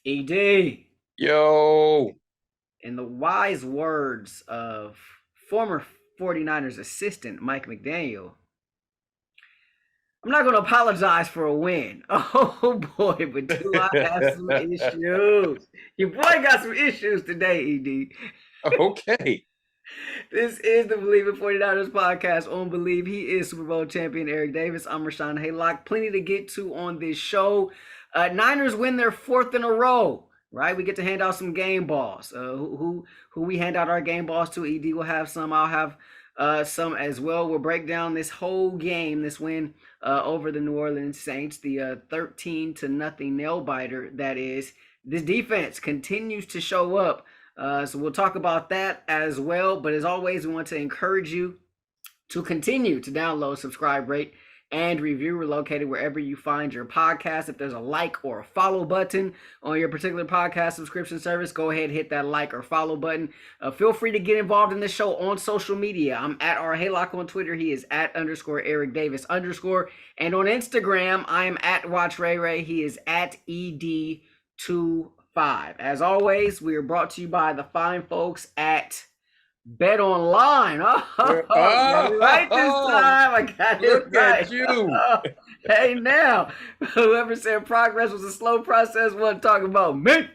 ED, Yo, in the wise words of former 49ers assistant Mike McDaniel, I'm not going to apologize for a win. Oh boy, but do I have some issues? Your boy got some issues today, ED. okay. This is the Believe in 49ers podcast on Believe. He is Super Bowl champion Eric Davis. I'm Rahshaun Haylock. Plenty to get to on this show. Niners win their fourth in a row. Right, we get to hand out some game balls. Who we hand out our game balls to? ED will have some. I'll have some as well. We'll break down this whole game, this win over the New Orleans Saints, the 13 to nothing nail biter. That is, this defense continues to show up. So we'll talk about that as well. But as always, we want to encourage you to continue to download, subscribe, rate, and review. We're located wherever you find your podcast. If there's a like or a follow button on your particular podcast subscription service, go ahead and hit that like or follow button. Feel free to get involved in the show on social media. I'm at Haylock on Twitter. He is at _ Eric Davis _ and on Instagram, I am at Watch Ray Ray. He is at ED25. As always, we are brought to you by the fine folks at Bet Online. Oh, got it right this time. I got it Look right. at you. Hey, now, whoever said progress was a slow process wasn't talking about me.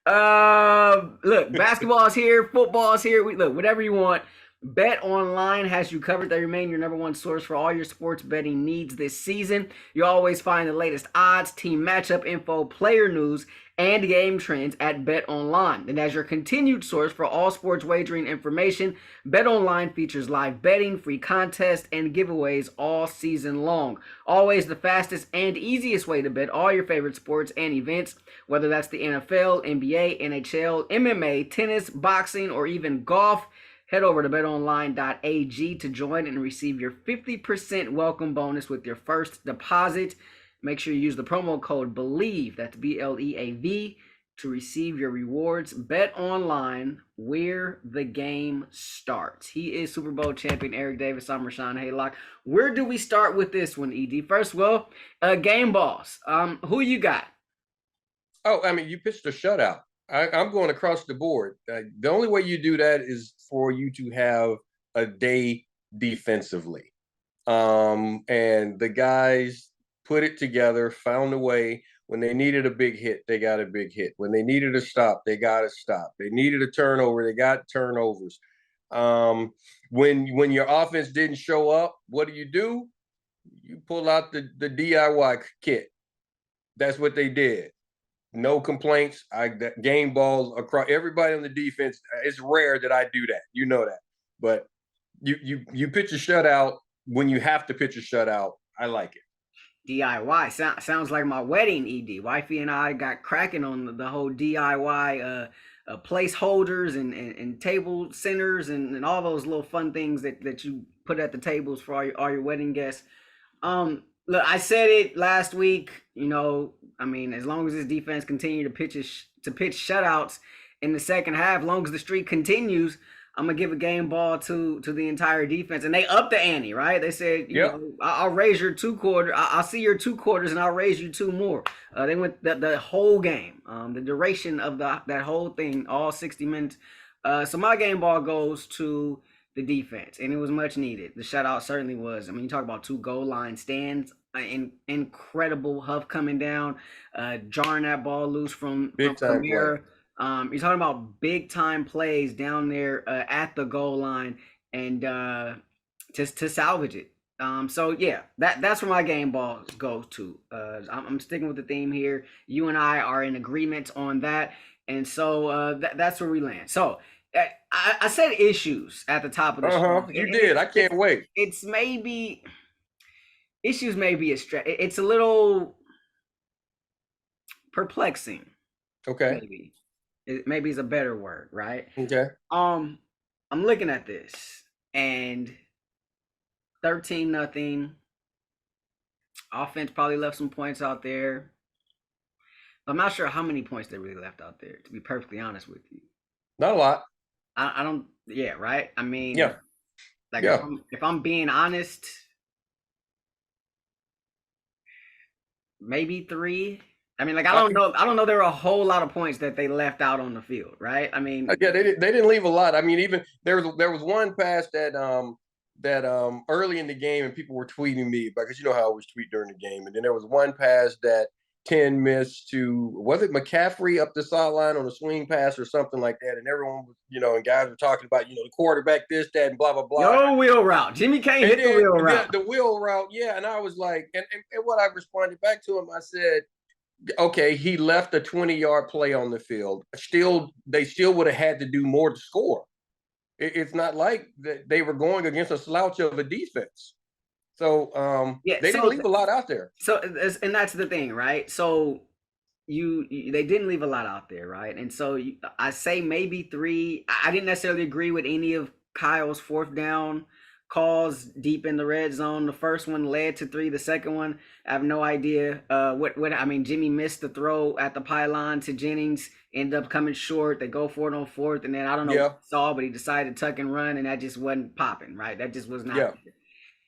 Look, basketball's here, football's here. Look, whatever you want. Bet Online has you covered. They remain your number one source for all your sports betting needs this season. You always find the latest odds, team matchup info, player news, and game trends at Bet Online. And as your continued source for all sports wagering information, Bet Online features live betting, free contests, and giveaways all season long. Always the fastest and easiest way to bet all your favorite sports and events, whether that's the NFL, NBA, NHL, MMA, tennis, boxing, or even golf. Head over to betonline.ag to join and receive your 50% welcome bonus with your first deposit. Make sure you use the promo code BELIEVE, that's BLEAV, to receive your rewards. Bet Online, where the game starts. He is Super Bowl champion Eric Davis. I'm Rahshaun Haylock. Where do we start with this one, ED? First, well, game balls. Who you got? Oh, I mean, you pitched a shutout. I'm going across the board. The only way you do that is for you to have a day defensively. And the guys put it together, found a way. When they needed a big hit, they got a big hit. When they needed a stop, they got a stop. They needed a turnover, they got turnovers. When your offense didn't show up, what do? You pull out the DIY kit. That's what they did. No complaints. Game balls across everybody on the defense. It's rare that I do that. You know that. But you pitch a shutout when you have to pitch a shutout. I like it. DIY sounds like my wedding. ED wifey and I got cracking on the whole DIY placeholders and table centers and all those little fun things that you put at the tables for all your wedding guests. Look, I said it last week. I mean, as long as this defense continue to pitch shutouts in the second half, as long as the streak continues, I'm gonna give a game ball to the entire defense, and they upped the ante, right? They said, I'll raise your 2 quarters. I'll see your 2 quarters, and I'll raise you 2 more. They went the whole game, the duration of that whole thing, all 60 minutes. So my game ball goes to the defense, and it was much needed. The shutout certainly was. I mean, you talk about 2 goal line stands, incredible Huff coming down, jarring that ball loose from Kamara. You're talking about big time plays down there at the goal line, and just to salvage it. So yeah, that's where my game ball goes to. I'm sticking with the theme here. You and I are in agreement on that, and so that's where we land. So I said issues at the top of the show. You did. I can't wait. It's maybe issues. Maybe it's a little perplexing. Okay. Maybe is a better word, right? Okay. I'm looking at this and 13-0. Offense probably left some points out there. I'm not sure how many points they really left out there, to be perfectly honest with you. Not a lot. I don't. Yeah, right. I mean, yeah. Like if I'm being honest, maybe 3. I mean, like, I don't know. There were a whole lot of points that they left out on the field, right? I mean, Yeah, they didn't leave a lot. I mean, even there was one pass that early in the game, and people were tweeting me because you know how I always tweet during the game, and then there was one pass that 10 missed to, was it McCaffrey up the sideline on a swing pass or something like that, and everyone was, and guys were talking about the quarterback this, that, and blah blah blah. yo, wheel route. Jimmy can't And hit the then wheel route. the wheel route, yeah, and I was like, and what I responded back to him, I said, okay, he left a 20-yard play on the field. They still would have had to do more to score. It's not like that they were going against a slouch of a defense. So Yeah, they didn't leave a lot out there. So, and that's the thing, right? So they didn't leave a lot out there, right? And so I say maybe three. I didn't necessarily agree with any of Kyle's fourth down calls deep in the red zone. The first one led to three. The second one, I have no idea. What I mean, Jimmy missed the throw at the pylon to Jennings, ended up coming short. They go for it on fourth, and then I don't know what he saw, but he decided to tuck and run, and that just wasn't popping, right? That just was not. Yeah.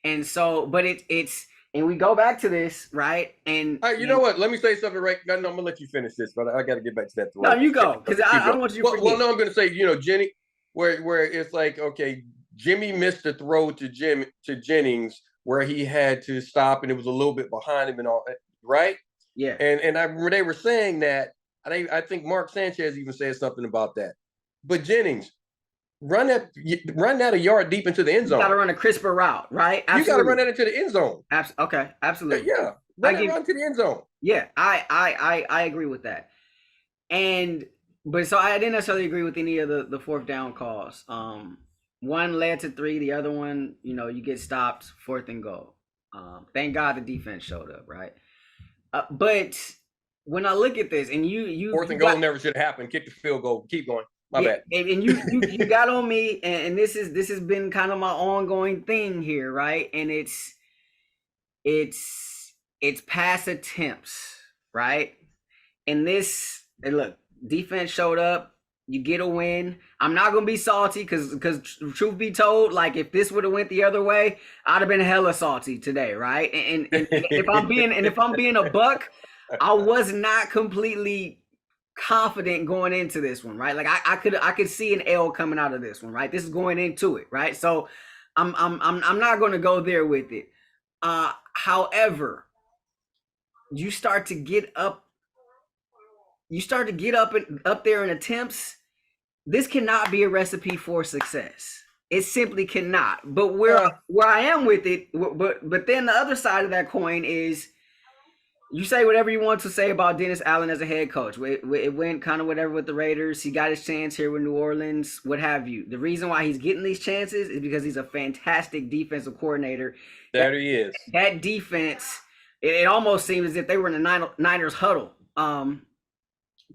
And so, but it's and we go back to this, right? And you know what? Let me say something right. No, I'm gonna let you finish this, but I got to get back to that. No, you go, because I don't want you to forget. Well, no, I'm gonna say, Jenny, where it's like, okay, Jimmy missed a throw to Jennings where he had to stop, and it was a little bit behind him and all, right? Yeah. And I remember they were saying that. I think Mark Sanchez even said something about that. But Jennings, run that a yard deep into the end zone. You got to run a crisper route, right? Absolutely. You got to run that into the end zone. Okay, absolutely. Yeah, run to the end zone. Yeah, I agree with that. But so I didn't necessarily agree with any of the fourth down calls. One led to three. The other one, you get stopped, fourth and goal. Thank God the defense showed up, right? But when I look at this, and you fourth and goal never should happen. Kick the field goal. Keep going. My bad. And you got on me, and this has been kind of my ongoing thing here, right? And it's pass attempts, right? And look, defense showed up. You get a win. I'm not gonna be salty because truth be told, like if this would have went the other way, I'd have been hella salty today, right? And if I'm being a buck, I was not completely confident going into this one, right? Like I could see an L coming out of this one, right? This is going into it, right? So I'm not going to go there with it. However, you start to get up there in attempts. This cannot be a recipe for success. It simply cannot. But where I am with it, but then the other side of that coin is, you say whatever you want to say about Dennis Allen as a head coach. It went kind of whatever with the Raiders. He got his chance here with New Orleans, what have you. The reason why he's getting these chances is because he's a fantastic defensive coordinator. There he is. That defense, it almost seems as if they were in the Niners huddle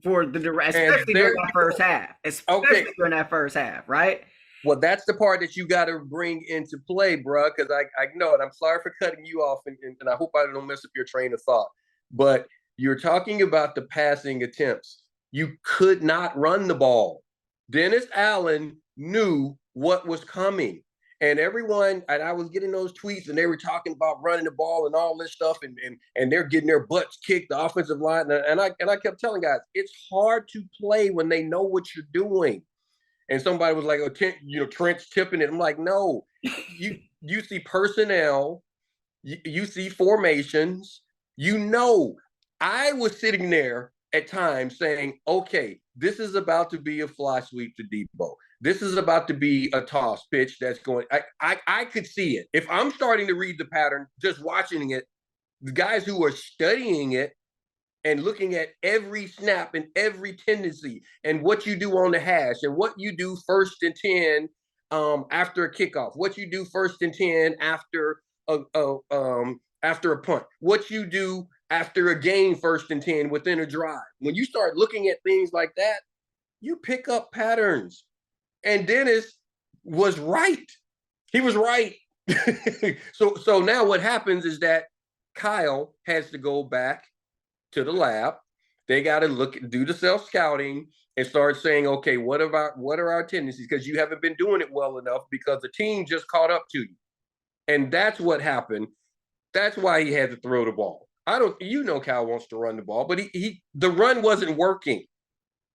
for especially during that first half. Especially during that first half, right? Well, that's the part that you got to bring into play, bro, because I know it. I'm sorry for cutting you off, and I hope I don't mess up your train of thought. But you're talking about the passing attempts. You could not run the ball. Dennis Allen knew what was coming. And everyone, and I was getting those tweets, and they were talking about running the ball and all this stuff, and they're getting their butts kicked, the offensive line. And I kept telling guys, it's hard to play when they know what you're doing. And somebody was like, Trent's tipping it. I'm like, no, you see personnel, you see formations. I was sitting there at times saying, okay, this is about to be a fly sweep to Debo. This is about to be a toss pitch that's going. I could see it. If I'm starting to read the pattern, just watching it, the guys who are studying it and looking at every snap and every tendency and what you do on the hash and what you do 1st and 10 after a kickoff, what you do 1st and 10 after a punt, what you do after a game 1st and 10 within a drive. When you start looking at things like that, you pick up patterns. And Dennis was right. He was right. So now what happens is that Kyle has to go back to the lab. They got to do the self-scouting and start saying, okay, what are our tendencies? Because you haven't been doing it well enough because the team just caught up to you. And that's what happened. That's why he had to throw the ball. Kyle wants to run the ball, but the run wasn't working.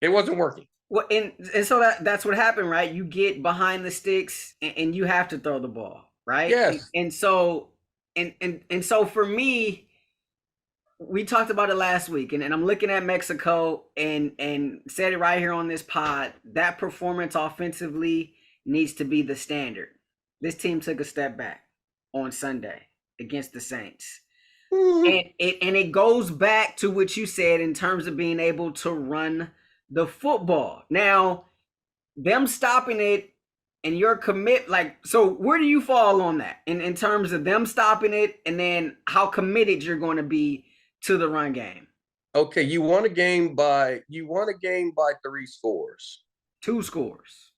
It wasn't working. Well, and so that's what happened, right? You get behind the sticks and you have to throw the ball, right? Yes. And so and so for me, we talked about it last week, and I'm looking at Mexico and said it right here on this pod. That performance offensively needs to be the standard. This team took a step back on Sunday against the Saints. And it goes back to what you said in terms of being able to run the football. Now, them stopping it and your commit, like, so where do you fall on that in terms of them stopping it and then how committed you're going to be to the run game? Okay, you won a game by 3 scores. 2 scores.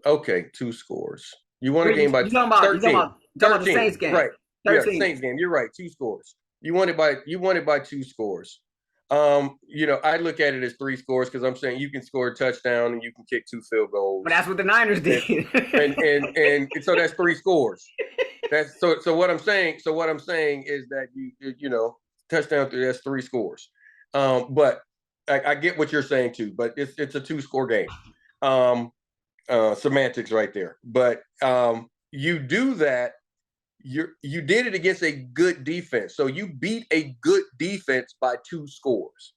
Okay, 2 scores. You won a game by 13. You're talking about the Saints game. Right. 13. Yeah, Saints game. You're right. 2 scores. You won it by 2 scores. I look at it as 3 scores because I'm saying you can score a touchdown and you can kick 2 field goals. But that's what the Niners did. and so that's 3 scores. That's so what I'm saying is that you touchdown, that's 3 scores. But I get what you're saying too, but it's a 2-score game. Semantics right there. But you do that. You did it against a good defense. So you beat a good defense by 2 scores.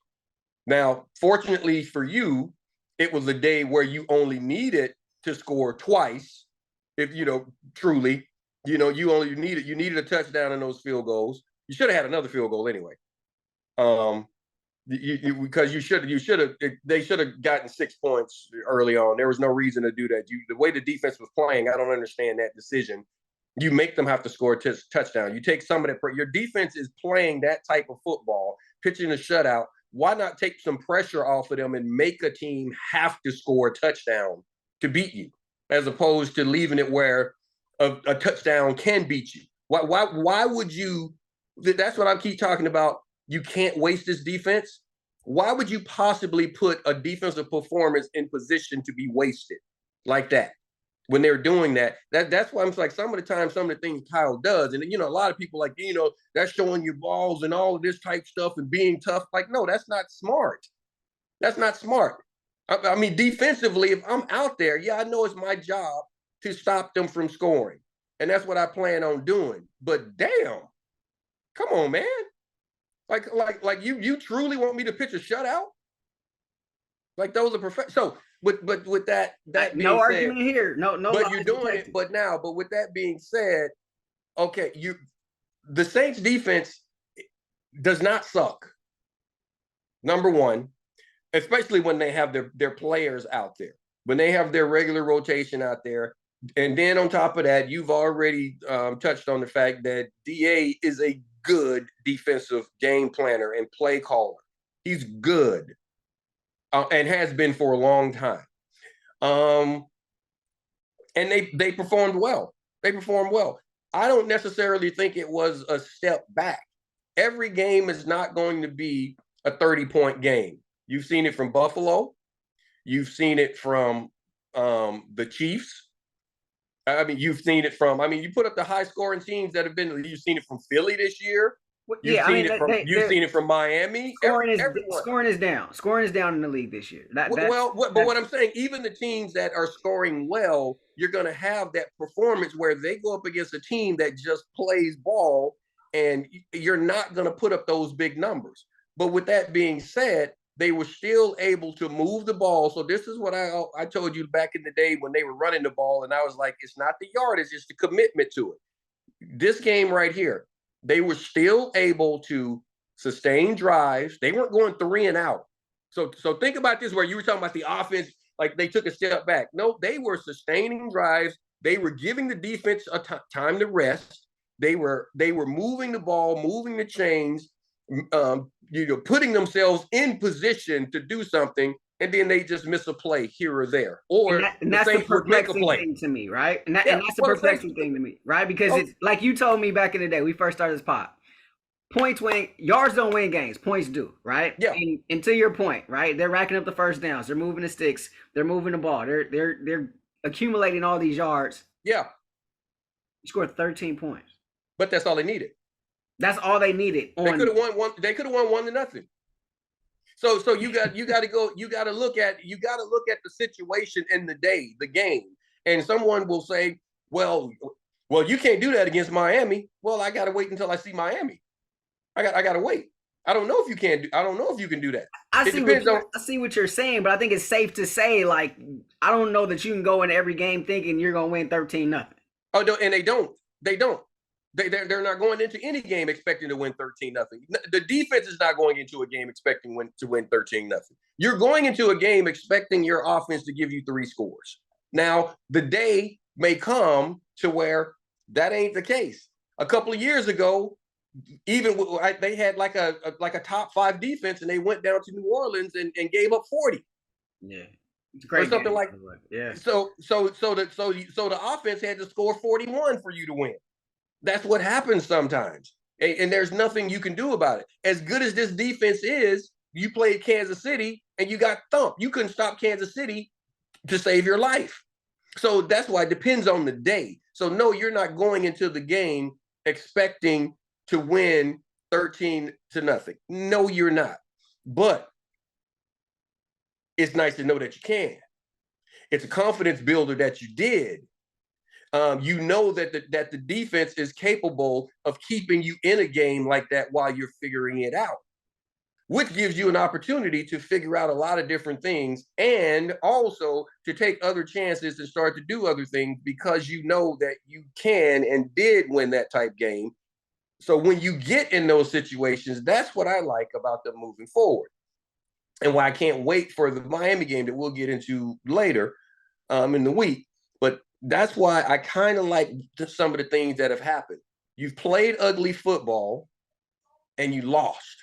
Now, fortunately for you, it was a day where you only needed to score twice. If truly, you needed a touchdown in those field goals. You should have had another field goal anyway. Because they should have gotten 6 points early on. There was no reason to do that. The way the defense was playing, I don't understand that decision. You make them have to score a touchdown. You take some of that. Your defense is playing that type of football, pitching a shutout. Why not take some pressure off of them and make a team have to score a touchdown to beat you, as opposed to leaving it where a touchdown can beat you? Why would you? That's what I keep talking about. You can't waste this defense. Why would you possibly put a defensive performance in position to be wasted like that? When they're doing that, that's why I'm like, some of the things Kyle does, and a lot of people like, that's showing you balls and all of this type stuff and being tough. Like, no, that's not smart. That's not smart. I mean, defensively, if I'm out there, I know it's my job to stop them from scoring, and that's what I plan on doing. But damn, come on, man. Like you truly want me to pitch a shutout? Like, those are perfect. So. But with that being no said, argument here. No. But you're doing it. But with that being said, okay, the Saints defense does not suck. Number one, especially when they have their players out there, when they have their regular rotation out there, and then on top of that, you've already touched on the fact that DA is a good defensive game planner and play caller. He's good. And has been for a long time. And they performed well. I don't necessarily think it was a step back. Every game is not going to be a 30-point game. You've seen it from Buffalo. You've seen it from the Chiefs. I mean, you've seen it from, you put up the high-scoring teams that have been, you've seen it from Philly this year. You've seen it from Miami. Scoring is down. Scoring is down in the league this year. But what I'm saying, even the teams that are scoring well, you're going to have that performance where they go up against a team that just plays ball, and you're not going to put up those big numbers. But with that being said, they were still able to move the ball. So this is what I told you back in the day when they were running the ball, and I was like, it's not the yardage, it's the commitment to it. This game right here, they were still able to sustain drives. They weren't going 3 and out. So think about this, where you were talking about the offense, like they took a step back. No, they were sustaining drives. They were giving the defense time to rest. They were moving the ball, moving the chains, putting themselves in position to do something, and then they just miss a play here or there. Or that's the perplexing thing to me, right? And that's the perplexing thing to me, right? Because it's like you told me back in the day, we first started this pod. Points win, yards don't win games. Points do, right? Yeah. And to your point, right? They're racking up the first downs. They're moving the sticks. They're moving the ball. They're accumulating all these yards. Yeah. You scored 13 points. But that's all they needed. That's all they needed. They could have won one. They could have won 1-0. So you got to go. You got to look at the situation in the day, the game. And someone will say, well, you can't do that against Miami. Well, I got to wait until I see Miami. I got to wait. I don't know if you can do. I don't know if you can do that. I see what you're saying, but I think it's safe to say, like, I don't know that you can go into every game thinking you're gonna win 13-0. Oh, no, and they don't. They don't. They're not going into any game expecting to win 13-0. The defense is not going into a game expecting to win 13-0. You're going into a game expecting your offense to give you 3 scores. Now, the day may come to where that ain't the case. A couple of years ago, even they had like a top 5 defense, and they went down to New Orleans and gave up 40. Yeah, it's a great or something game. like. Yeah. So the offense had to score 41 for you to win. That's what happens sometimes, and there's nothing you can do about it. As good as this defense is, you played Kansas City and you got thumped. You couldn't stop Kansas City to save your life. So that's why it depends on the day. So no, you're not going into the game expecting to win 13-0. No, you're not. But it's nice to know that you can. It's a confidence builder that you did. You know that the defense is capable of keeping you in a game like that while you're figuring it out, which gives you an opportunity to figure out a lot of different things, and also to take other chances and start to do other things because you know that you can and did win that type game. So when you get in those situations, that's what I like about them moving forward, and why I can't wait for the Miami game that we'll get into later in the week. But that's why I kind of like some of the things that have happened. You've played ugly football and you lost.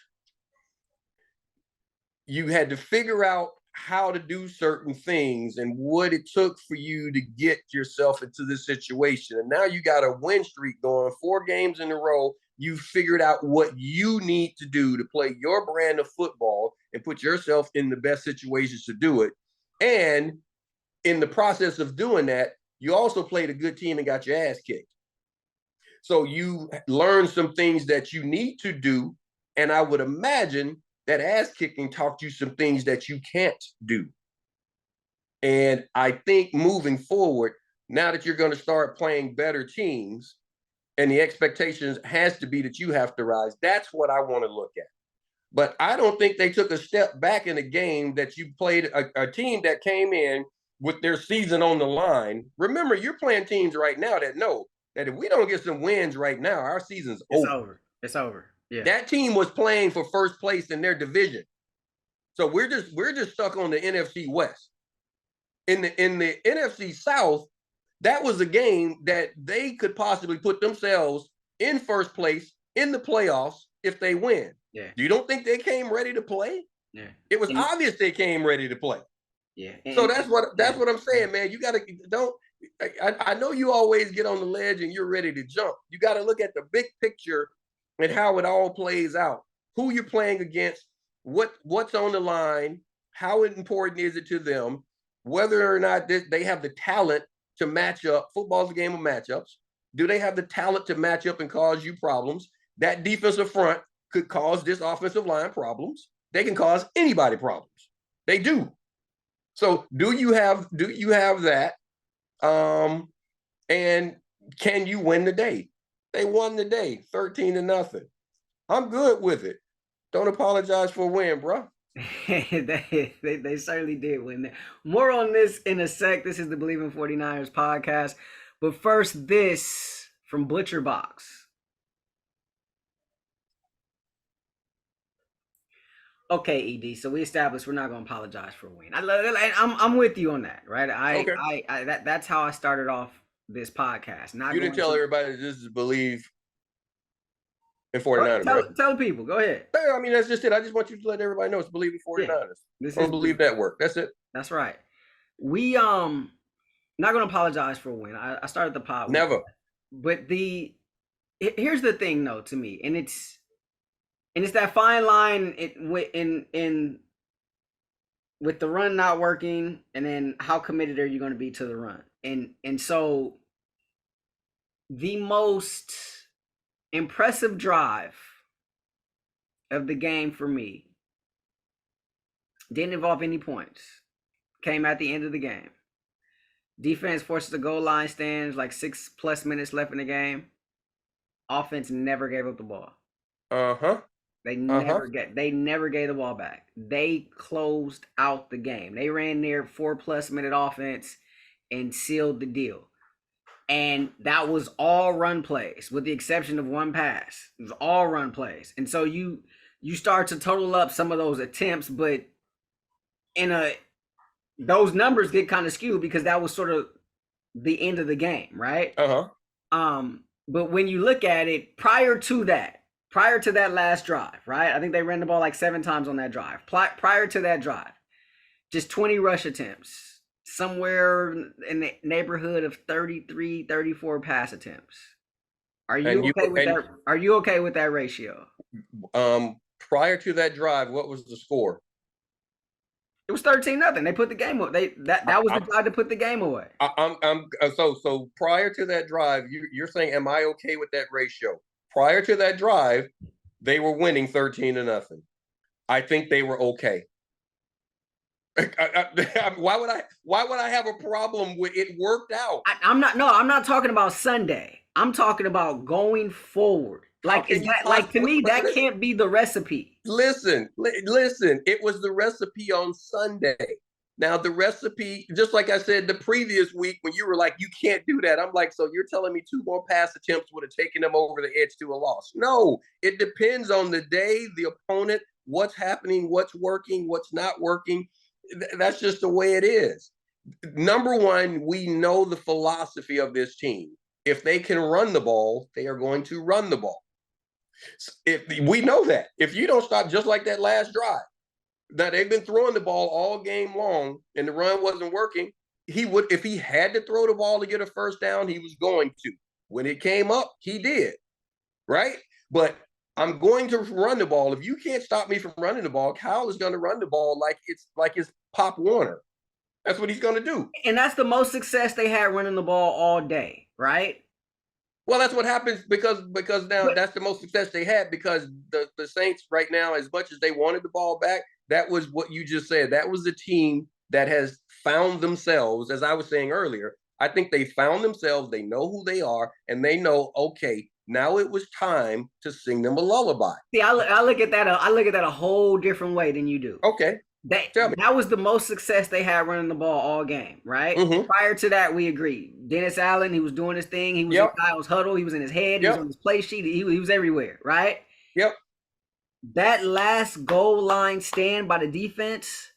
You had to figure out how to do certain things and what it took for you to get yourself into this situation. And now you got a win streak going, 4 games in a row. You figured out what you need to do to play your brand of football and put yourself in the best situations to do it. And in the process of doing that, you also played a good team and got your ass kicked. So you learned some things that you need to do. And I would imagine that ass kicking taught you some things that you can't do. And I think moving forward, now that you're going to start playing better teams, and the expectations has to be that you have to rise, that's what I want to look at. But I don't think they took a step back in a game that you played a team that came in with their season on the line. Remember, you're playing teams right now that know that if we don't get some wins right now, our season's over. It's over. Yeah. That team was playing for first place in their division. So we're just stuck on the NFC West. In the NFC South, that was a game that they could possibly put themselves in first place in the playoffs if they win. Yeah. You don't think they came ready to play? Yeah. It was obvious they came ready to play. Yeah. So that's what I'm saying, man. You got to don't. I know you always get on the ledge and you're ready to jump. You got to look at the big picture and how it all plays out. Who you're playing against, what's on the line, how important is it to them, whether or not they have the talent to match up. Football's a game of matchups. Do they have the talent to match up and cause you problems? That defensive front could cause this offensive line problems. They can cause anybody problems. They do. So do you have that? And can you win the day? They won the day, 13-0. I'm good with it. Don't apologize for a win, bro. they certainly did win. More on this in a sec. This is the Believe in 49ers podcast. But first, this from Butcher Box. Okay, ED. So we established we're not going to apologize for a win. I'm with you on that, right? Okay. That's how I started off this podcast. You didn't tell everybody that this is Believe in 49ers. Tell people. Go ahead. I mean, that's just it. I just want you to let everybody know it's Believe in 49ers. Yeah, this is Believe Network. That's it. That's right. We not going to apologize for a win. I started the pod. Never. But here's the thing, though, to me, and it's that fine line in with the run not working, and then how committed are you going to be to the run? And so the most impressive drive of the game for me didn't involve any points. Came at the end of the game. Defense forces the goal line stands, like 6+ minutes left in the game. Offense never gave up the ball. Uh-huh. They never gave the ball back. They closed out the game. They ran their 4+ minute offense and sealed the deal. And that was all run plays, with the exception of one pass. It was all run plays. And so you start to total up some of those attempts, but those numbers get kind of skewed because that was sort of the end of the game, right? But when you look at it, prior to that last drive, right? I think they ran the ball like 7 times on that drive. Prior to that drive, just 20 rush attempts, somewhere in the neighborhood of 33, 34 pass attempts. Are you okay with that? Are you okay with that ratio? Prior to that drive, what was the score? It was 13-0. They put the game away. That was the drive to put the game away. So prior to that drive, you're saying, am I okay with that ratio? Prior to that drive, they were winning 13-0. I think they were okay. Why would I have a problem with it? Worked out. I'm not talking about Sunday. I'm talking about going forward. Like, is that, like, to me, that can't be the recipe. Listen, it was the recipe on Sunday. Now, the recipe, just like I said the previous week when you were like, you can't do that. I'm like, so you're telling me 2 more pass attempts would have taken them over the edge to a loss? No, it depends on the day, the opponent, what's happening, what's working, what's not working. That's just the way it is. Number one, we know the philosophy of this team. If they can run the ball, they are going to run the ball. If we know that, if you don't stop, just like that last drive, that they've been throwing the ball all game long and the run wasn't working, he would, if he had to throw the ball to get a first down, he was going to. When it came up, he did, right? But I'm going to run the ball. If you can't stop me from running the ball, Kyle is going to run the ball like it's Pop Warner. That's what he's going to do. And that's the most success they had running the ball all day, right? Well, that's what happens because now that's the most success they had, because the Saints right now, as much as they wanted the ball back, that was what you just said. That was the team that has found themselves, as I was saying earlier. I think they found themselves. They know who they are, and they know, okay, now it was time to sing them a lullaby. See, I look at that. I look at that a whole different way than you do. Okay. That was the most success they had running the ball all game, right? Mm-hmm. Prior to that, we agreed. Dennis Allen, he was doing his thing. He was in Kyle's huddle. He was in his head. He was on his play sheet. He was everywhere, right? Yep. That last goal line stand by the defense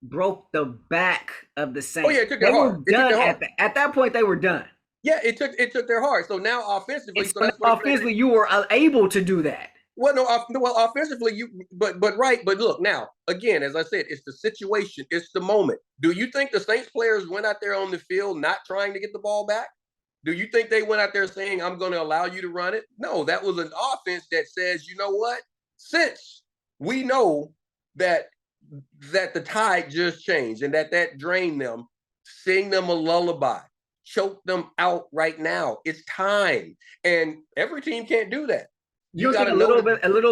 broke the back of the Saints. Oh yeah, it took their heart. They were done at that point. They were done. Yeah, it took their heart. So now offensively, offensively, you were able to do that. Well, no, offensively, but look, now, again, as I said, it's the situation, it's the moment. Do you think the Saints players went out there on the field not trying to get the ball back? Do you think they went out there saying, I'm going to allow you to run it? No, that was an offense that says, you know what? Since we know that the tide just changed and that drained them, sing them a lullaby, choke them out right now. It's time. And every team can't do that. You think a little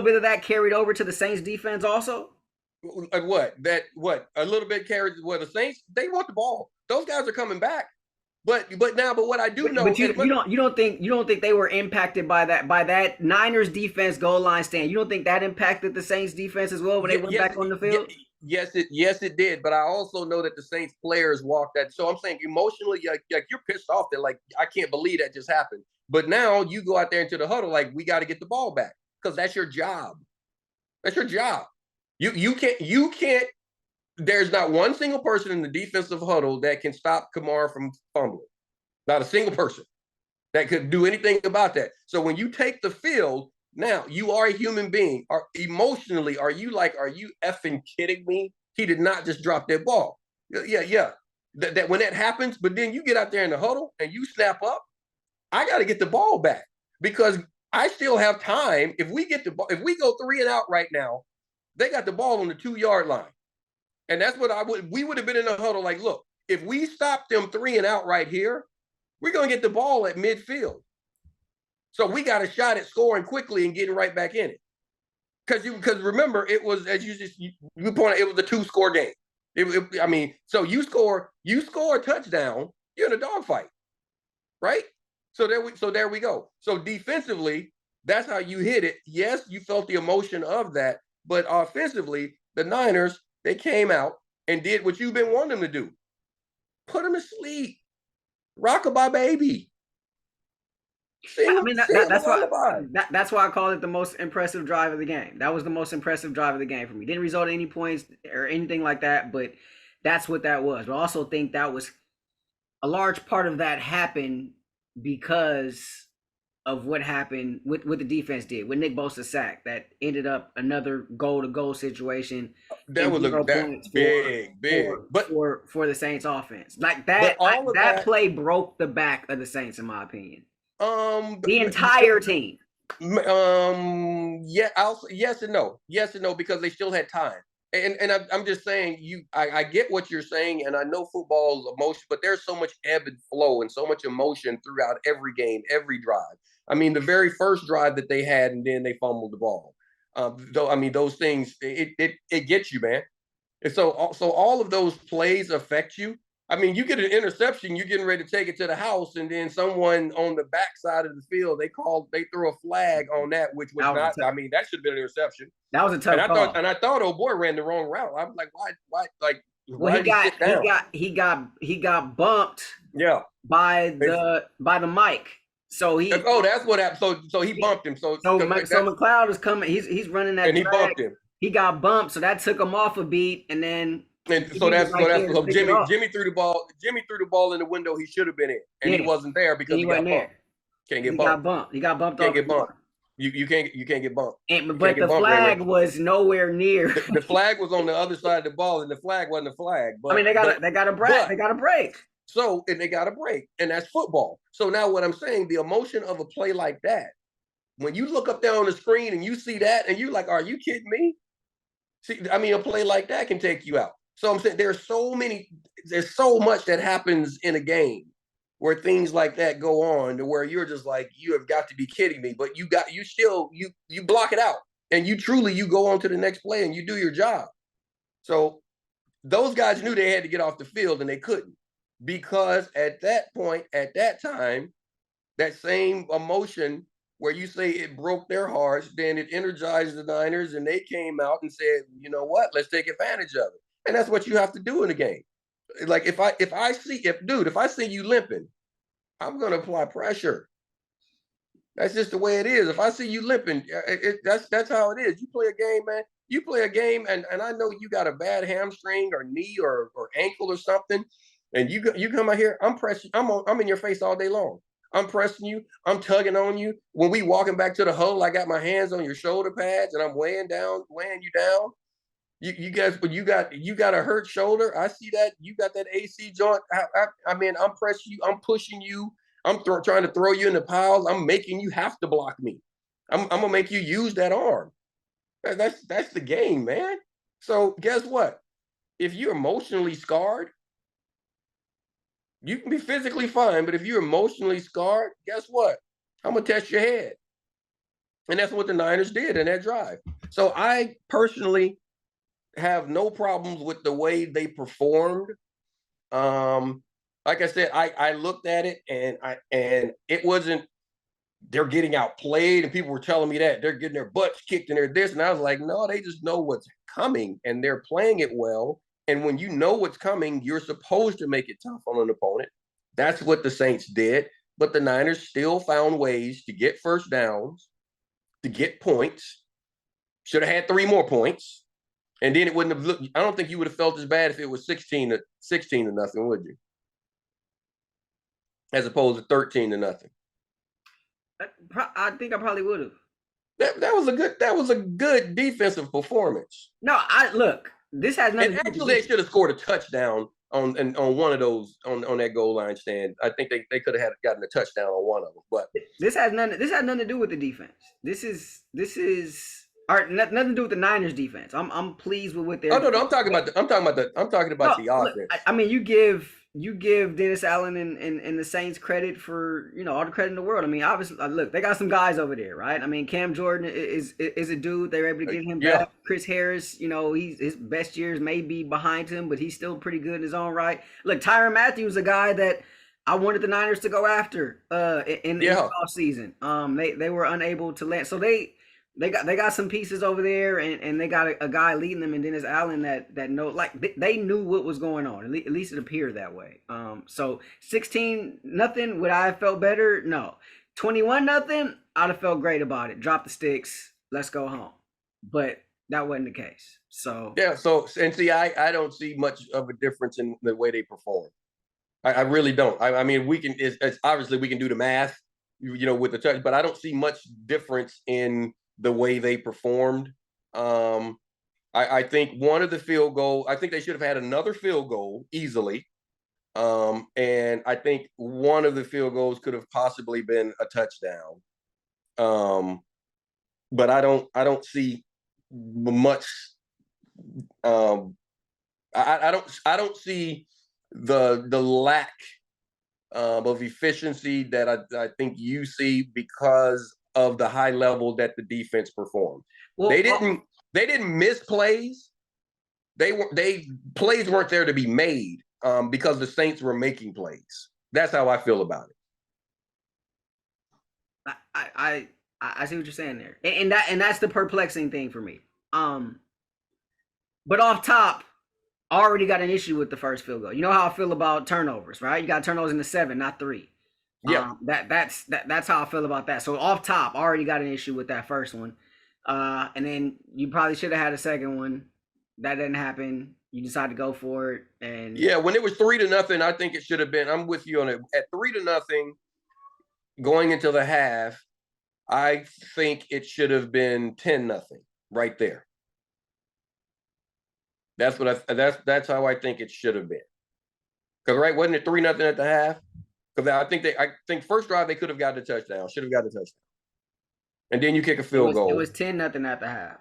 bit of that carried over to the Saints defense also? What? A little bit carried. Well, the Saints, they want the ball. Those guys are coming back. But what I do know, but you don't think they were impacted by that Niners defense goal line stand? You don't think that impacted the Saints defense as well when they went back on the field? Yes, it did. But I also know that the Saints players walked that. So I'm saying emotionally, like you're pissed off that, like, I can't believe that just happened. But now you go out there into the huddle like, we got to get the ball back, because that's your job. That's your job. You can't. There's not one single person in the defensive huddle that can stop Kamara from fumbling. Not a single person that could do anything about that. So when you take the field, now you are a human being. Emotionally, are you effing kidding me? He did not just drop that ball. Yeah. That when that happens, but then you get out there in the huddle and you snap up. I got to get the ball back, because I still have time. If we go 3 and out right now, they got the ball on the 2-yard line. And that's what we would have been in the huddle like, look, if we stop them 3 and out right here, we're going to get the ball at midfield. So we got a shot at scoring quickly and getting right back in it. Because remember, it was, as you pointed out, it was a 2-score game. I mean, so you score a touchdown, you're in a dogfight, right? So there we go. So defensively, that's how you hit it. Yes, you felt the emotion of that, but offensively, the Niners, they came out and did what you've been wanting them to do. Put them to sleep. Rockabye baby. I mean, that's why I call it the most impressive drive of the game. That was the most impressive drive of the game for me. Didn't result in any points or anything like that, but that's what that was. But I also think that was a large part of that happened because of what happened with the defense did with Nick Bosa sack that ended up another goal-to-goal situation. That was for the Saints offense. Like that play broke the back of the Saints, in my opinion. The entire team. Yes and no, because they still had time. And I'm just saying, I get what you're saying, and I know football is emotion, but there's so much ebb and flow and so much emotion throughout every game, every drive. I mean, the very first drive that they had, and then they fumbled the ball. Though I mean, those things it gets you, man. And so all of those plays affect you. I mean, you get an interception, you're getting ready to take it to the house, and then someone on the backside of the field, they throw a flag on that, which was not. I mean, that should have been an interception. That was a tough call. I thought, oh boy, ran the wrong route. I was like, why? Like, well, he got bumped. Yeah. By the mic. So he. Oh, that's what happened. So he bumped him. So McLeod is coming. He's running that. And he bumped him. He got bumped, so that took him off a beat, and then. And so Jimmy threw the ball. Jimmy threw the ball in the window he should have been in, and he wasn't there because he got bumped. Can't get bumped. He got bumped. Can't get bumped. You can't get bumped. But the flag was nowhere near. The flag was on the other side of the ball, and the flag wasn't a flag. But I mean, they got a break. They got a break. So and they got a break, and that's football. So now what I'm saying, the emotion of a play like that, when you look up there on the screen and you see that, and you're like, "Are you kidding me?" See, I mean, a play like that can take you out. So I'm saying there's so much that happens in a game where things like that go on to where you're just like, you have got to be kidding me. But you block it out, and you go on to the next play and you do your job. So those guys knew they had to get off the field, and they couldn't, because at that point, at that time, that same emotion where you say it broke their hearts, then it energized the Niners, and they came out and said, you know what, let's take advantage of it. And that's what you have to do in a game. Like if I see you limping, I'm going to apply pressure. That's just the way it is. If I see you limping, that's how it is. You play a game, man. You play a game, and I know you got a bad hamstring or knee or ankle or something, and you come out here, I'm pressing. I'm in your face all day long. I'm pressing you. I'm tugging on you. When we walking back to the huddle, I got my hands on your shoulder pads, and I'm weighing you down. You guys, but you got a hurt shoulder. I see that you got that AC joint. I mean, I'm pressing you. I'm pushing you. I'm trying to throw you in the piles. I'm making you have to block me. I'm gonna make you use that arm. That's the game, man. So guess what? If you're emotionally scarred, you can be physically fine, but if you're emotionally scarred, guess what? I'm gonna test your head, and that's what the Niners did in that drive. So I personally have no problems with the way they performed. Like I said, I looked at it and it wasn't they're getting outplayed, and people were telling me that they're getting their butts kicked and they're this, and I was like, no, they just know what's coming and they're playing it well. And when you know what's coming, you're supposed to make it tough on an opponent. That's what the Saints did, but the Niners still found ways to get first downs, to get points. Should have had 3 more points. And then it wouldn't have looked. I don't think you would have felt as bad if it was 16 to nothing, would you? As opposed to 13-0. I think I probably would have. That was a good defensive performance. No, look. This has nothing. And actually, they should have scored a touchdown on one of those on that goal line stand. I think they could have gotten a touchdown on one of them. But this has nothing to do with the defense. This is. Nothing to do with the Niners defense. I'm pleased with what they're. Oh no, I'm talking about the offense. I mean, you give you give Dennis Allen and the Saints credit for, all the credit in the world. I mean, obviously, look, they got some guys over there, right? I mean, Cam Jordan is a dude. They were able to get him Yeah. back. Chris Harris, his best years may be behind him, but he's still pretty good in his own right. Look, Tyrann Mathieu is a guy that I wanted the Niners to go after in the offseason. They were unable to land. So they got some pieces over there, and they got a guy leading them, and Dennis Allen that know, like, they knew what was going on. At least it appeared that way. So 16-0, would I have felt better? No. 21-0, I'd have felt great about it. Drop the sticks, let's go home. But that wasn't the case. So yeah. So and see, I don't see much of a difference in the way they perform. I really don't. I mean, we can. It's obviously we can do the math, with the touch, but I don't see much difference in the way they performed. I think one of the field goal, I think they should have had another field goal easily. And I think one of the field goals could have possibly been a touchdown. But I don't see much. I don't see the lack of efficiency that I think you see because of the high level that the defense performed. Well, they didn't miss plays. Plays weren't there to be made because the Saints were making plays. That's how I feel about it. I see what you're saying there, and that's the perplexing thing for me. But off top, I already got an issue with the first field goal. You know how I feel about turnovers, right? You got turnovers in the 7, not 3. Yeah. That's how I feel about that. So off top, I already got an issue with that first one. And then you probably should have had a second one. That didn't happen. You decided to go for it. And yeah, when it was 3-0, I think it should have been. I'm with you on it. At 3-0, going into the half, I think it should have been 10-0 right there. That's how I think it should have been. Because wasn't it 3-0 at the half? Because I think first drive they could have gotten a touchdown. Should have got a touchdown. And then you kick a field goal. It was 10-0 at the half.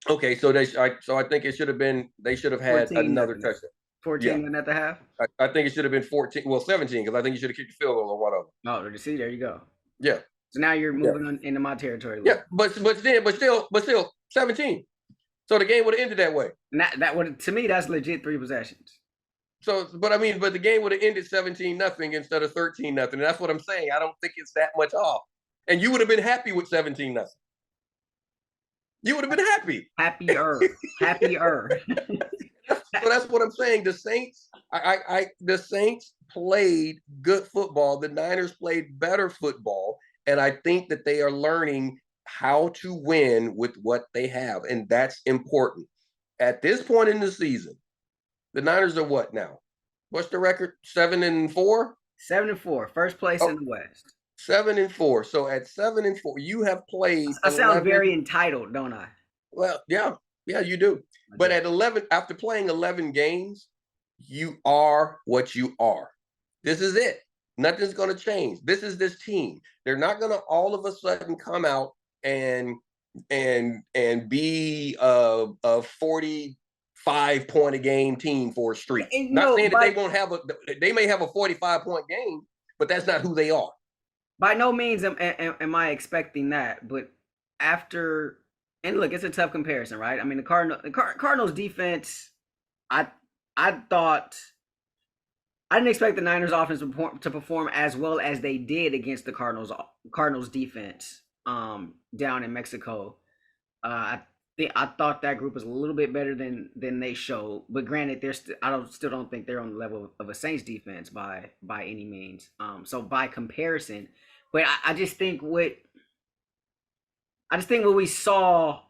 Okay, so I think it should have been. They should have had another touchdown. 14 at the half. I think it should have been 14. Well, 17 because I think you should have kicked the field goal on one of them. Oh, see, there you go. Yeah. So now you're moving on into my territory. Yeah, but still 17. So the game would have ended that way. That would, to me, that's legit 3 possessions. So, but the game would have ended 17-0 instead of 13-0. And that's what I'm saying. I don't think it's that much off. And you would have been happy with 17-0. You would have been happy. Happier. So that's what I'm saying. The Saints, the Saints played good football. The Niners played better football. And I think that they are learning how to win with what they have. And that's important. At this point in the season, the Niners are what now? What's the record? 7-4? 7-4. First place in the West. 7-4. So at 7-4, you have played. I sound very entitled, don't I? Well, yeah, you do. But at 11, after playing 11 games, you are what you are. This is it. Nothing's going to change. This is this team. They're not going to all of a sudden come out and be a 45-point a game team for a streak. Not saying that they won't have they may have a 45-point game, but that's not who they are. By no means am I expecting that, but after, and look, it's a tough comparison, right? I mean, the Cardinals defense, I thought, I didn't expect the Niners offense to perform as well as they did against the Cardinals defense down in Mexico. I thought that group was a little bit better than they showed, but granted, I still don't think they're on the level of a Saints defense by any means. So by comparison, but I just think what we saw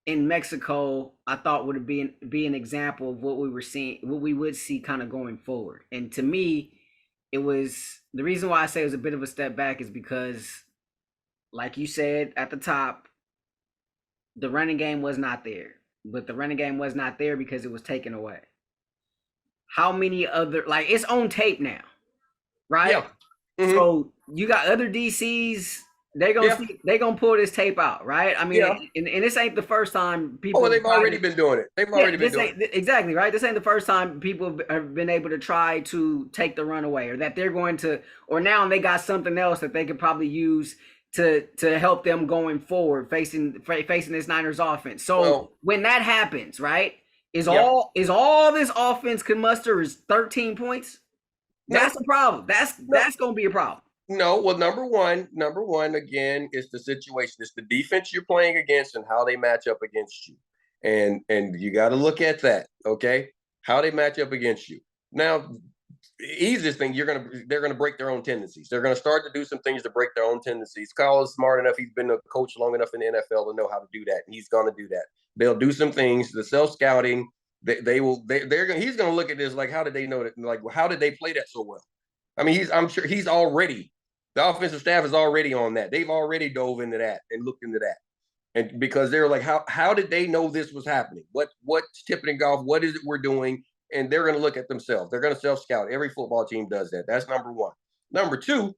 in Mexico, I thought would be an example of what we would see kind of going forward. And to me, it was, the reason why I say it was a bit of a step back is because, like you said at the top, the running game was not there. But the running game was not there because it was taken away. How many other, like, it's on tape now, right? Yeah. Mm-hmm. So you got other DCs They gonna Yeah, see, they gonna pull this tape out, right? I mean, yeah. and this ain't the first time Oh, well, people they've try already to. been doing it. They've Yeah, already been this doing it. ain't exactly right. This ain't the first time people have been able to try to take the runaway, or that they're going to, or now they got something else that they could probably use to help them going forward, facing this Niners offense. So Well, when that happens, right, yeah. is all this offense can muster is 13 points. That's No, the problem. no, That's gonna be a problem. no. Well, number one again is the situation. It's the defense you're playing against and how they match up against you. And you got to look at that, okay? How they match up against you. Now, easiest thing they're gonna break their own tendencies. They're gonna start to do some things to break their own tendencies. Kyle is smart enough. He's been a coach long enough in the NFL to know how to do that, and he's gonna do that. They'll do some things. The self scouting. They will. They're gonna. He's gonna look at this like, how did they know that? Like, how did they play that so well? I mean, I'm sure he's already. The offensive staff is already on that. They've already dove into that and looked into that. And because they're like, how did they know this was happening? What's tipping and golf? What is it we're doing? And they're going to look at themselves. They're going to self scout. Every football team does that. That's number one. Number two,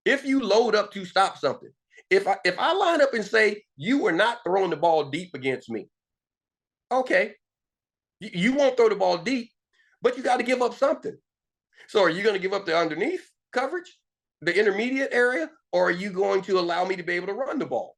if you load up to stop something, if I line up and say you are not throwing the ball deep against me, okay, you won't throw the ball deep, but you got to give up something. So are you going to give up the underneath coverage, the intermediate area, or are you going to allow me to be able to run the ball?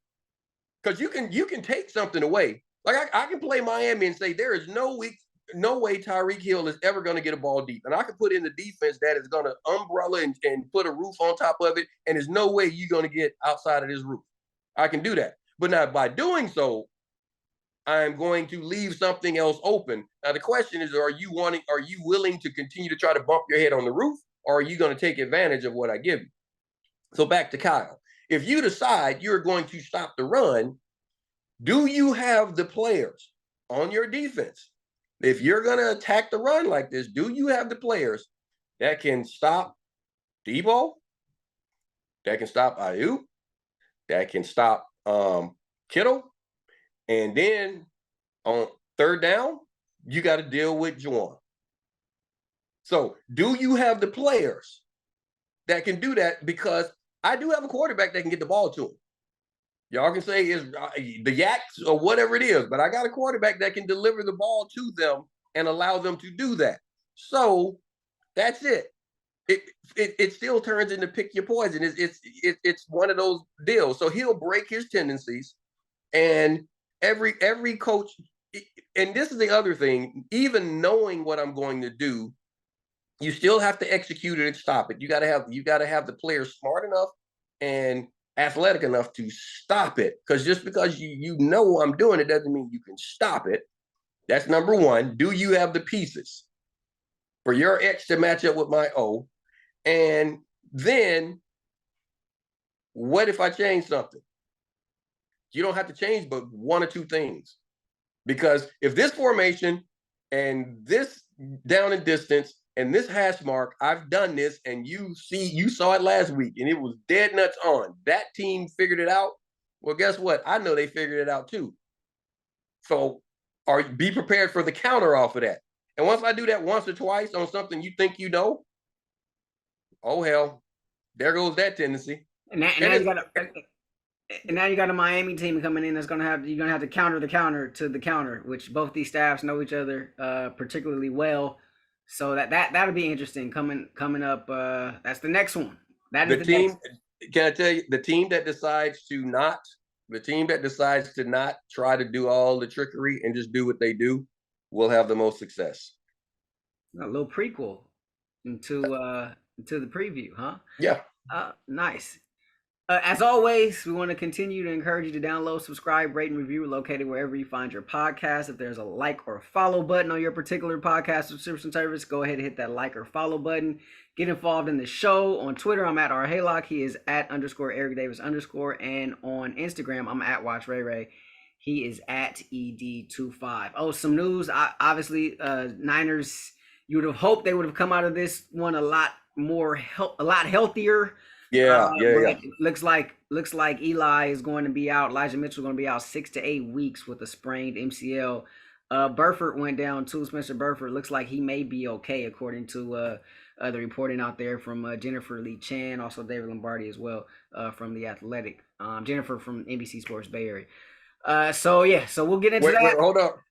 Because you can take something away. Like I can play Miami and say there is no way Tyreek Hill is ever going to get a ball deep, and I can put in the defense that is going to umbrella and put a roof on top of it, and there's no way you're going to get outside of this roof. I can do that, but now by doing so, I'm going to leave something else open. Now the question is, are you willing to continue to try to bump your head on the roof, or are you going to take advantage of what I give you? So back to Kyle. If you decide you're going to stop the run, do you have the players on your defense? If you're going to attack the run like this, do you have the players that can stop Debo, that can stop Ayuk, that can stop Kittle, and then on third down, you got to deal with Juwan. So, do you have the players that can do that? Because I do have a quarterback that can get the ball to him. Y'all can say is the Yaks or whatever it is, but I got a quarterback that can deliver the ball to them and allow them to do that. So that's it. It still turns into pick your poison. It's one of those deals. So he'll break his tendencies, and every coach. And this is the other thing. Even knowing what I'm going to do, you still have to execute it and stop it. You got to have the players smart enough and athletic enough to stop it. Because just because you know I'm doing it doesn't mean you can stop it. That's number one. Do you have the pieces for your X to match up with my O? And then what if I change something? You don't have to change but one or two things. Because if this formation and this down and distance and this hash mark, I've done this, and you saw it last week, and it was dead nuts on. That team figured it out. Well, guess what? I know they figured it out too. So, be prepared for the counter off of that. And once I do that once or twice on something you think you know, oh hell, there goes that tendency. And now you got and now you got a Miami team coming in that's you're gonna have to counter the counter to the counter, which both these staffs know each other particularly well. So that'll be interesting coming up. That's the next one. That is The the next. team, can I tell you, the team that decides to not try to do all the trickery and just do what they do will have the most success. A little prequel into the preview, huh? Yeah. Nice. As always, we want to continue to encourage you to download, subscribe, rate, and review. We're located wherever you find your podcast. If there's a like or follow button on your particular podcast subscription service, go ahead and hit that like or follow button. Get involved in the show. On Twitter, I'm at Haylock. He is at _ Eric Davis _ and on Instagram, I'm at Watch Ray Ray. He is at ED25. Oh, some news. Obviously, Niners. You would have hoped they would have come out of this one a lot healthier. Yeah. Looks like Eli is going to be out. Elijah Mitchell is going to be out 6 to 8 weeks with a sprained MCL. Burford went down too. Spencer Burford looks like he may be okay, according to the reporting out there from Jennifer Lee Chan, also David Lombardi as well from The Athletic. Jennifer from NBC Sports Bay Area. So we'll get into that. Wait,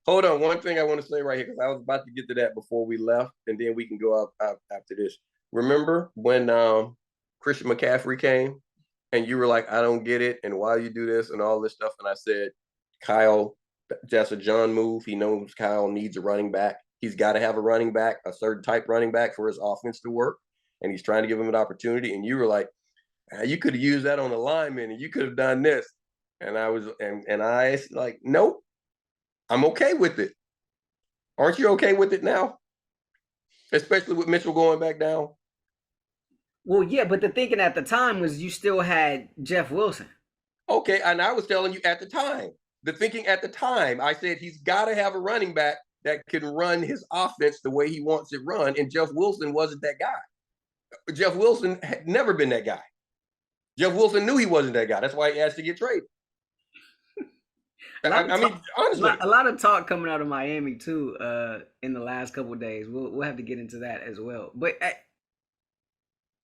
hold on. One thing I want to say right here, because I was about to get to that before we left, and then we can go up after this. Remember when Christian McCaffrey came, and you were like, "I don't get it, and why you do this, and all this stuff," and I said, "Kyle, that's a John move. He knows Kyle needs a running back. He's got to have a running back, a certain type running back for his offense to work, and he's trying to give him an opportunity." And you were like, "You could have used that on the lineman, and you could have done this." And I was, and I like, nope, I'm okay with it. Aren't you okay with it now? Especially with Mitchell going back down. Well, yeah, but the thinking at the time was you still had Jeff Wilson. Okay, and I was telling you at the time, the thinking at the time, I said he's got to have a running back that can run his offense the way he wants it run, and Jeff Wilson wasn't that guy. Jeff Wilson had never been that guy. Jeff Wilson knew he wasn't that guy. That's why he asked to get traded. I mean, honestly, a lot of talk coming out of Miami too in the last couple of days. We'll have to get into that as well. But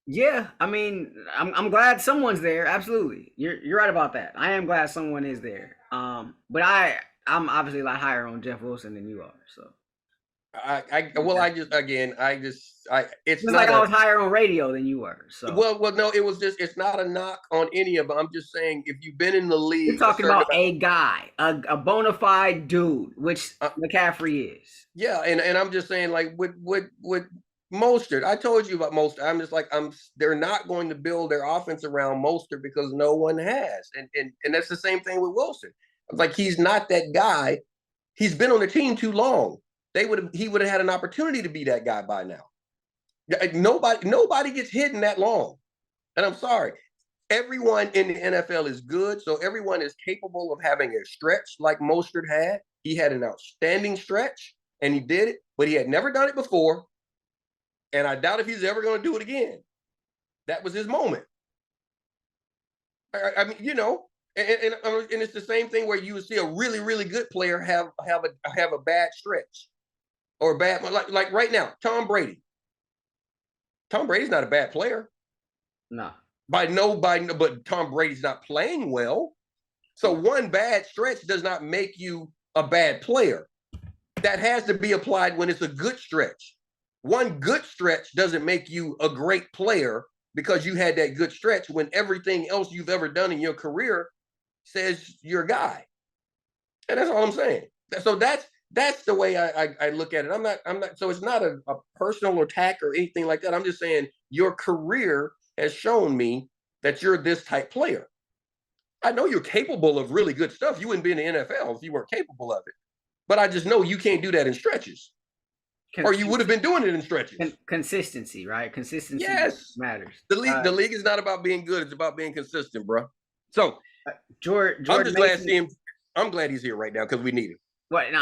yeah, I mean, I'm glad someone's there. Absolutely, you're right about that. I am glad someone is there. But I'm obviously a lot higher on Jeff Wilson than you are. So it's not like I was higher on radio than you were. So no, it's not a knock on any of them. I'm just saying if you've been in the league, you're talking about a guy, a bona fide dude, which McCaffrey is. Yeah, and I'm just saying, like with Mostert, I told you about Mostert. I'm just like, they're not going to build their offense around Mostert because no one has, and that's the same thing with Wilson. Like, he's not that guy. He's been on the team too long. He would have had an opportunity to be that guy by now. Nobody gets hidden that long. And I'm sorry. Everyone in the NFL is good, so everyone is capable of having a stretch like Mostert had. He had an outstanding stretch, and he did it, but he had never done it before, and I doubt if he's ever going to do it again. That was his moment. I mean, and it's the same thing where you would see a really, really good player have a bad stretch. Or bad, like right now, Tom Brady. Tom Brady's not a bad player. No. But Tom Brady's not playing well. So one bad stretch does not make you a bad player. That has to be applied when it's a good stretch. One good stretch doesn't make you a great player because you had that good stretch when everything else you've ever done in your career says you're a guy. And that's all I'm saying. So that's the way I look at it. I'm not. So it's not a personal attack or anything like that. I'm just saying your career has shown me that you're this type player. I know you're capable of really good stuff. You wouldn't be in the NFL if you weren't capable of it. But I just know you can't do that in stretches. Or you would have been doing it in stretches. Consistency, right? Consistency matters. The league is not about being good. It's about being consistent, bro. So Jordan I'm just glad to see him. I'm glad he's here right now because we need him. Well, and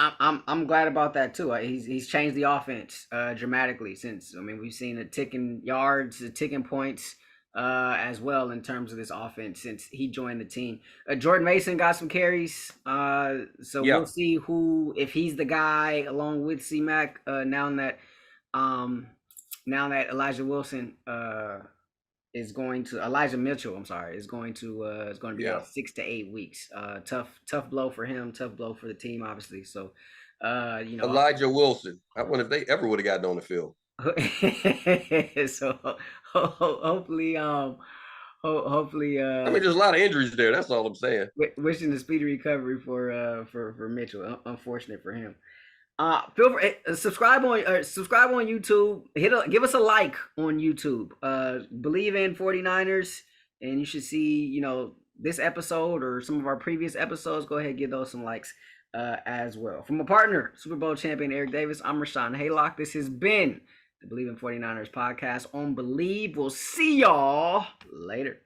I'm glad about that too. He's changed the offense dramatically since. I mean, we've seen the ticking yards, the ticking points as well in terms of this offense since he joined the team. Jordan Mason got some carries, so we'll see if he's the guy along with C-Mac now that Elijah Mitchell, is going to be out 6 to 8 weeks. Tough blow for him, tough blow for the team, obviously. So, Elijah Wilson. I wonder if they ever would have gotten on the field. So hopefully, I mean, there's a lot of injuries there. That's all I'm saying. Wishing a speedy recovery for Mitchell. Unfortunate for him. Feel free subscribe on YouTube. Give us a like on YouTube. Believe in 49ers, and you should see this episode or some of our previous episodes. Go ahead and give those some likes as well. From a partner, Super Bowl champion Eric Davis, I'm Rahshaun Haylock. This has been the Believe in 49ers podcast on Believe. We'll see y'all later.